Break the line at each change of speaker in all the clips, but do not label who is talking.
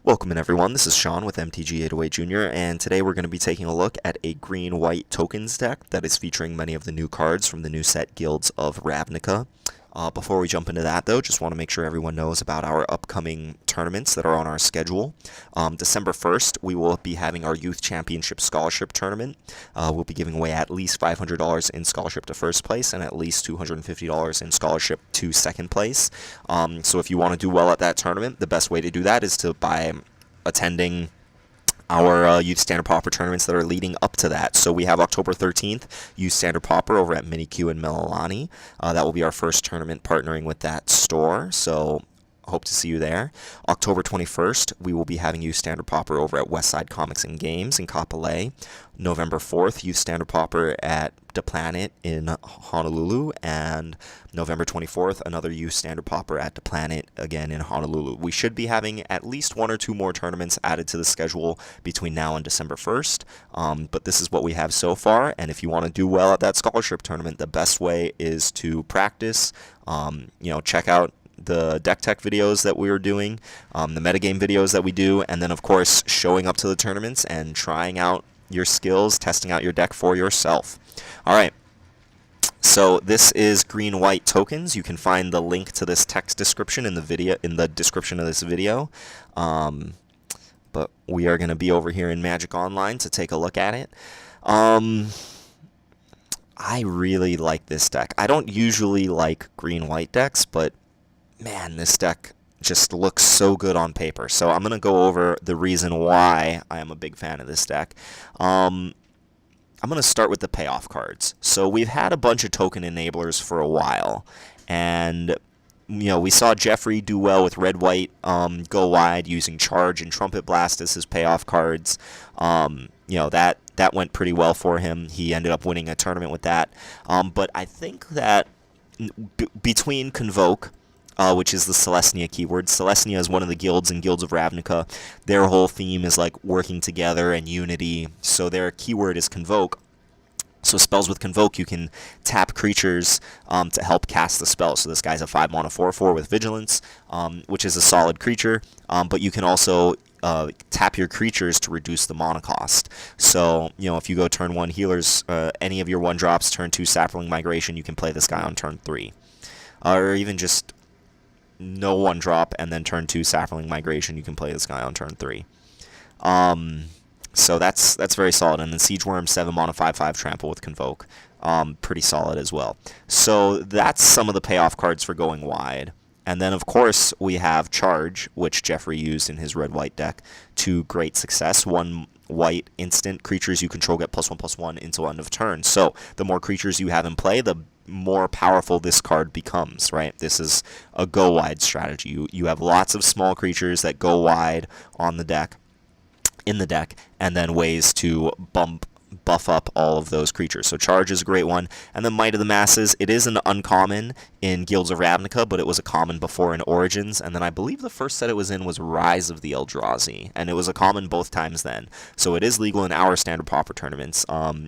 Welcome in everyone, this is Sean with MTG808 Jr. and today we're going to be taking a look at a green-white tokens deck that is featuring many of the new cards from the new set Guilds of Ravnica. Before we jump into that though, just want to make sure everyone knows about our upcoming tournaments that are on our schedule. December 1st, we will be having our Youth Championship Scholarship Tournament. We'll be giving away at least $500 in scholarship to first place and at least $250 in scholarship to second place. So if you want to do well at that tournament, the best way to do that is by attending our Youth Standard Pauper tournaments that are leading up to that. So we have October 13th, Youth Standard Pauper over at Minikyu in Mililani. That will be our first tournament partnering with that store, so hope to see you there. October 21st, we will be having Youth Standard Pauper over at Westside Comics and Games in Kapolei. November 4th, Youth Standard Pauper at The Planet in Honolulu, and November 24th, another Youth Standard Pauper at The Planet, again in Honolulu. We should be having at least one or two more tournaments added to the schedule between now and December 1st, but this is what we have so far, and if you want to do well at that scholarship tournament, the best way is to practice, check out the deck tech videos that we were doing, the metagame videos that we do, and then of course showing up to the tournaments and trying out your skills, testing out your deck for yourself. Alright, so this is green-white tokens. You can find the link to this text description in the description of this video. But we are going to be over here in Magic Online to take a look at it. I really like this deck. I don't usually like green-white decks, but man, this deck just looks so good on paper. So I'm going to go over the reason why I am a big fan of this deck. I'm going to start with the payoff cards. So we've had a bunch of token enablers for a while, and we saw Jeffrey do well with red-white go wide using Charge and Trumpet Blast as his payoff cards. That went pretty well for him. He ended up winning a tournament with that. But I think that between Convoke, which is the Selesnya keyword. Selesnya is one of the guilds in Guilds of Ravnica. Their whole theme is like working together and unity, so their keyword is Convoke. So spells with Convoke, you can tap creatures to help cast the spell. So this guy's a 5-mana 4/4 with Vigilance, which is a solid creature, but you can also tap your creatures to reduce the mana cost. So, if you go turn 1 healers, any of your 1-drops, turn 2 Saproling Migration, you can play this guy on turn 3. Or even just no 1-drop, and then turn 2 Saproling Migration, you can play this guy on turn 3. So that's very solid. And then Siege Wurm, 7-mana 5/5 Trample with Convoke. Pretty solid as well. So that's some of the payoff cards for going wide. And then, of course, we have Charge, which Jeffrey used in his red-white deck to great success. 1 white instant creatures you control get +1/+1 until end of turn. So the more creatures you have in play, the more powerful this card becomes, right? This is a go wide strategy. You have lots of small creatures that go wide on the deck, and then ways to buff up all of those creatures. So Charge is a great one. And then Might of the Masses, it is an uncommon in Guilds of Ravnica, but it was a common before in Origins, and then I believe the first set it was in was Rise of the Eldrazi, and it was a common both times then. So it is legal in our Standard Pauper tournaments.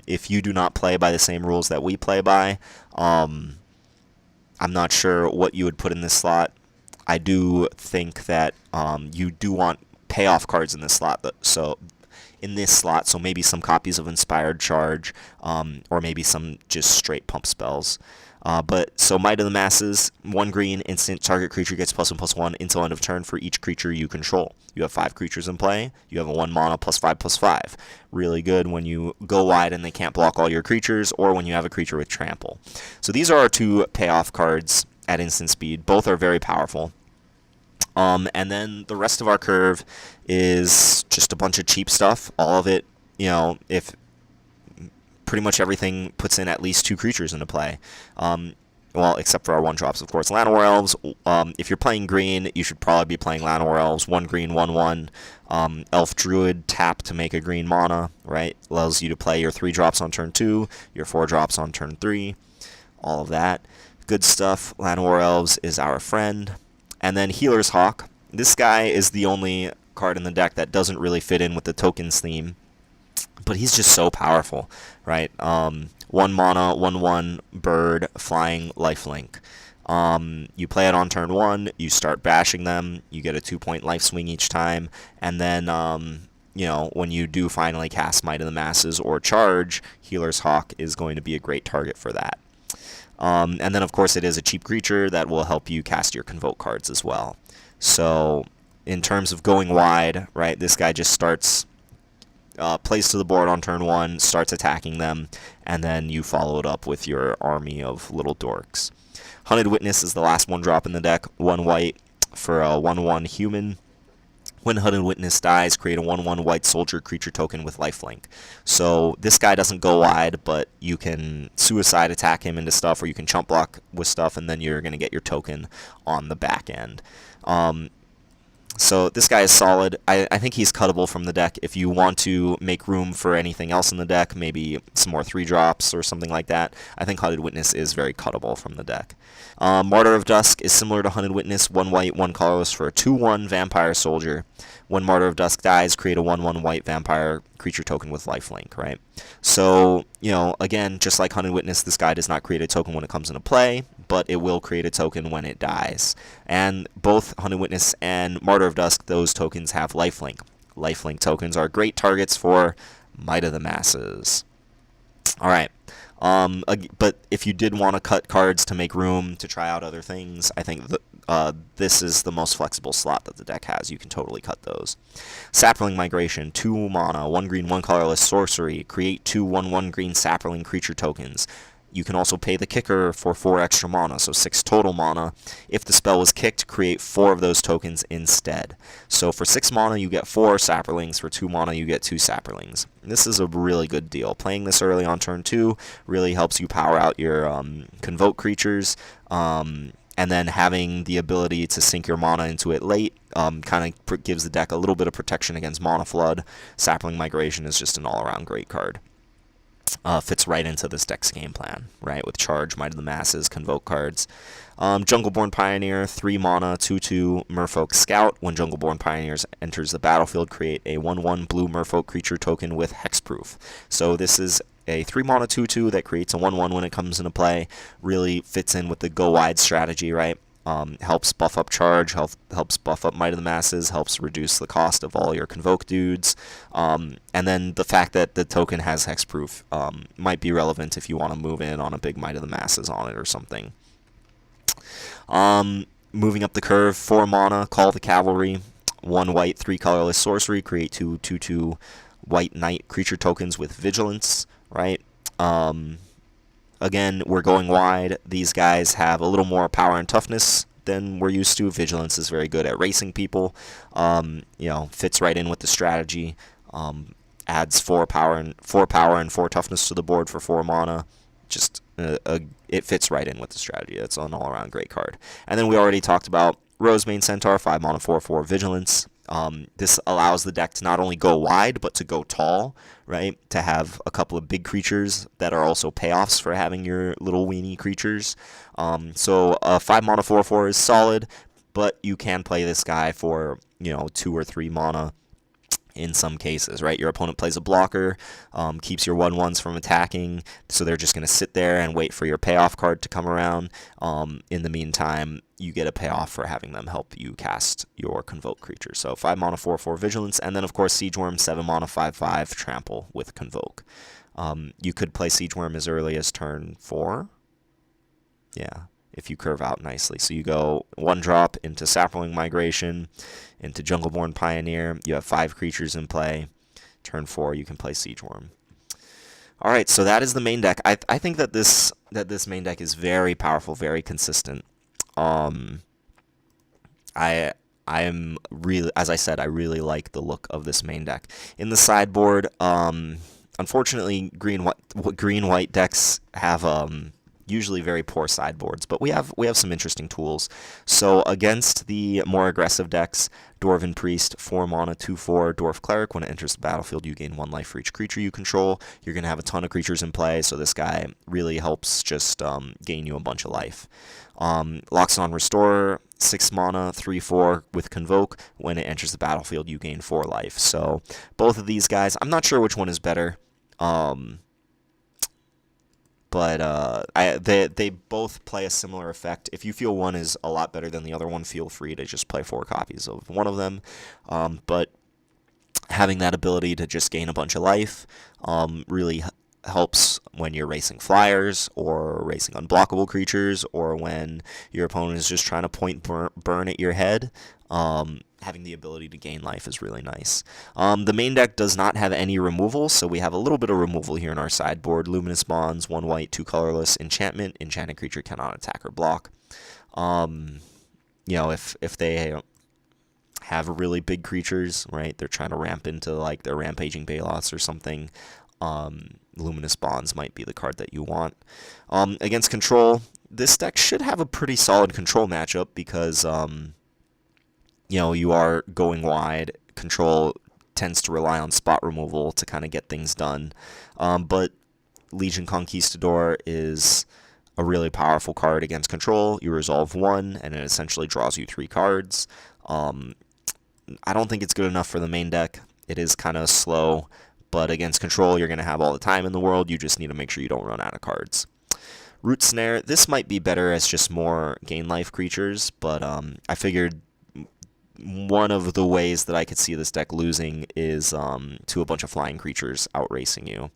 If you do not play by the same rules that we play by, I'm not sure what you would put in this slot. I do think that you do want payoff cards in this slot, so maybe some copies of Inspired Charge, or maybe some just straight pump spells. So Might of the Masses, 1 green, instant, target creature gets +1/+1 until end of turn for each creature you control. You have 5 creatures in play, you have a 1-mana +5/+5. Really good when you go wide and they can't block all your creatures, or when you have a creature with trample. So these are our 2 payoff cards at instant speed. Both are very powerful. And then the rest of our curve is just a bunch of cheap stuff. All of it, if pretty much everything puts in at least 2 creatures into play. Well, except for our 1-drops, of course. Llanowar Elves, if you're playing green, you should probably be playing Llanowar Elves. 1 green, 1/1. Elf Druid, tap to make a green mana, right? Allows you to play your 3-drops on turn 2, your 4-drops on turn 3. All of that. Good stuff. Llanowar Elves is our friend. And then Healer's Hawk. This guy is the only card in the deck that doesn't really fit in with the tokens theme, but he's just so powerful, right? 1 mana, 1/1, bird, flying, lifelink. You play it on turn 1, you start bashing them, you get a 2-point life swing each time, and then, you know, when you do finally cast Might of the Masses or Charge, Healer's Hawk is going to be a great target for that. And then, of course, it is a cheap creature that will help you cast your Convoke cards as well. So, in terms of going wide, right, this guy just starts, plays to the board on turn 1, starts attacking them, and then you follow it up with your army of little dorks. Hunted Witness is the last 1-drop in the deck, 1 white for a 1/1 human. When Hunted Witness dies, create a 1/1 white soldier creature token with lifelink. So this guy doesn't go wide, but you can suicide attack him into stuff, or you can chump block with stuff, and then you're going to get your token on the back end. So this guy is solid. I think he's cuttable from the deck. If you want to make room for anything else in the deck, maybe some more 3-drops or something like that, I think Hunted Witness is very cuttable from the deck. Martyr of Dusk is similar to Hunted Witness, 1 white, 1 colorless for a 2/1 vampire soldier. When Martyr of Dusk dies, create a 1/1 white vampire creature token with lifelink, right? So, you know, again, just like Hunted Witness, this guy does not create a token when it comes into play, but it will create a token when it dies. And both Hunted Witness and Martyr of Dusk, those tokens have lifelink. Lifelink tokens are great targets for Might of the Masses. Alright. But if you did want to cut cards to make room to try out other things, I think this is the most flexible slot that the deck has. You can totally cut those. Saproling Migration, 2 mana, 1 green, 1 colorless sorcery. Create 2 1/1 green Saproling creature tokens. You can also pay the kicker for 4 extra mana, so 6 total mana. If the spell was kicked, create 4 of those tokens instead. So for 6 mana, you get 4 Saprolings. For 2 mana, you get 2 Saprolings. This is a really good deal. Playing this early on turn 2 really helps you power out your Convoke creatures, and then having the ability to sink your mana into it late kind of gives the deck a little bit of protection against Mana Flood. Saproling Migration is just an all-around great card. Fits right into this deck's game plan, right? With Charge, Might of the Masses, Convoke cards. Jungleborn Pioneer, 3 mana, 2/2 Merfolk Scout. When Jungleborn Pioneers enters the battlefield, create a 1/1 blue Merfolk creature token with hexproof. So this is a 3 mana 2/2 that creates a 1/1 when it comes into play. Really fits in with the go wide strategy, right? Helps buff up Charge, helps buff up Might of the Masses, helps reduce the cost of all your Convoke dudes, and then the fact that the token has hexproof might be relevant if you want to move in on a big Might of the Masses on it or something. Moving up the curve, 4 mana, Call the Cavalry, 1 white, 3 colorless sorcery, create 2 2/2 white knight creature tokens with vigilance, right? Again, we're going wide. These guys have a little more power and toughness than we're used to. Vigilance is very good at racing people. You know, fits right in with the strategy. Adds 4 power and 4 toughness to the board for 4 mana. Just it fits right in with the strategy. It's an all-around great card. And then we already talked about Rosemane Centaur, 5 mana, 4/4 vigilance. This allows the deck to not only go wide, but to go tall, right? To have a couple of big creatures that are also payoffs for having your little weenie creatures. So 5 mana, 4/4 is solid, but you can play this guy for, you know, 2 or 3 mana in some cases, right? Your opponent plays a blocker, keeps your 1/1s from attacking, so they're just going to sit there and wait for your payoff card to come around. In the meantime, you get a payoff for having them help you cast your Convoke creature. So 5 mana, 4/4 vigilance, and then of course Siege Wurm, 7 mana, 5/5 trample with Convoke. You could play Siege Wurm as early as turn 4. Yeah, if you curve out nicely. So you go 1-drop into Saproling Migration, into Jungleborn Pioneer. You have 5 creatures in play. Turn 4, you can play Siege Wurm. All right, so that is the main deck. I think that this main deck is very powerful, very consistent. I am really, as I said, I really like the look of this main deck. In the sideboard, unfortunately, green-white decks have usually very poor sideboards, but we have some interesting tools. So against the more aggressive decks, Dwarven Priest, 4 mana, 2/4 Dwarf Cleric. When it enters the battlefield, you gain 1 life for each creature you control. You're going to have a ton of creatures in play, so this guy really helps just gain you a bunch of life. Loxodon Restorer, 6 mana, 3/4 with Convoke. When it enters the battlefield, you gain 4 life. So both of these guys, I'm not sure which one is better. but they both play a similar effect. If you feel one is a lot better than the other one, feel free to just play 4 copies of one of them. But having that ability to just gain a bunch of life really helps when you're racing flyers or racing unblockable creatures, or when your opponent is just trying to point burn at your head. Having the ability to gain life is really nice. The main deck does not have any removal, so we have a little bit of removal here in our sideboard. Luminous Bonds, 1 white, 2 colorless, enchantment. Enchanted creature cannot attack or block. If they have really big creatures, right, they're trying to ramp into like their Rampaging Baloths or something, Luminous Bonds might be the card that you want. Against control, this deck should have a pretty solid control matchup because you are going wide. Control tends to rely on spot removal to kind of get things done. But Legion Conquistador is a really powerful card against control. You resolve 1, and it essentially draws you 3 cards. I don't think it's good enough for the main deck. It is kind of slow, but against control, you're going to have all the time in the world. You just need to make sure you don't run out of cards. Root Snare, this might be better as just more gain life creatures, but I figured one of the ways that I could see this deck losing is to a bunch of flying creatures outracing you.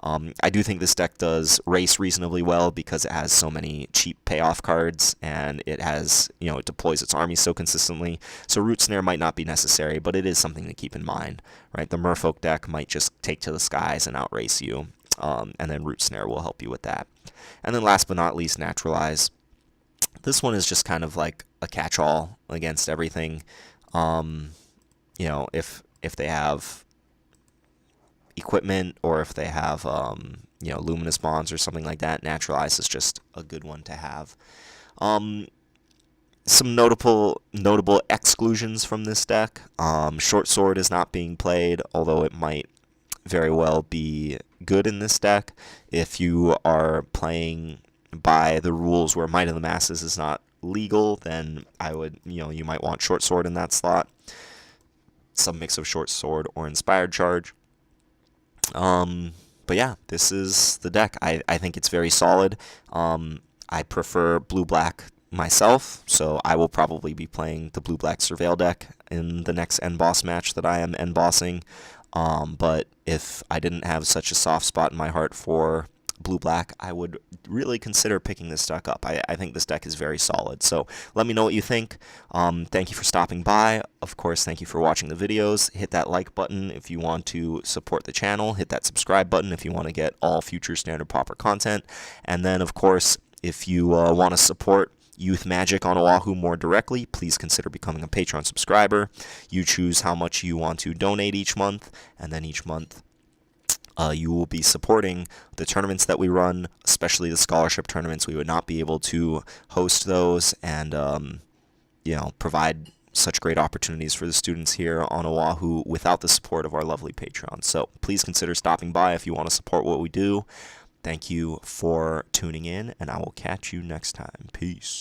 I do think this deck does race reasonably well because it has so many cheap payoff cards, and it has, it deploys its army so consistently. So Root Snare might not be necessary, but it is something to keep in mind, right? The Merfolk deck might just take to the skies and outrace you, and then Root Snare will help you with that. And then last but not least, Naturalize. This one is just kind of like a catch-all against everything. If they have equipment, or if they have Luminous Bonds or something like that, Naturalize is just a good one to have. Some notable exclusions from this deck. Short Sword is not being played, although it might very well be good in this deck. If you are playing by the rules where Might of the Masses is not legal, then I would, you might want Short Sword in that slot. Some mix of Short Sword or Inspired Charge. But yeah, this is the deck. I think it's very solid. I prefer blue-black myself, so I will probably be playing the blue-black Surveil deck in the next end boss match that I am end bossing. But if I didn't have such a soft spot in my heart for blue-black, I would really consider picking this deck up. I think this deck is very solid. So let me know what you think. Thank you for stopping by. Of course, thank you for watching the videos. Hit that like button if you want to support the channel. Hit that subscribe button if you want to get all future standard Pauper content. And then, of course, if you want to support Youth Magic on Oahu more directly, please consider becoming a Patreon subscriber. You choose how much you want to donate each month, and then each month you will be supporting the tournaments that we run, especially the scholarship tournaments. We would not be able to host those and provide such great opportunities for the students here on Oahu without the support of our lovely Patreon. So please consider stopping by if you want to support what we do. Thank you for tuning in, and I will catch you next time. Peace.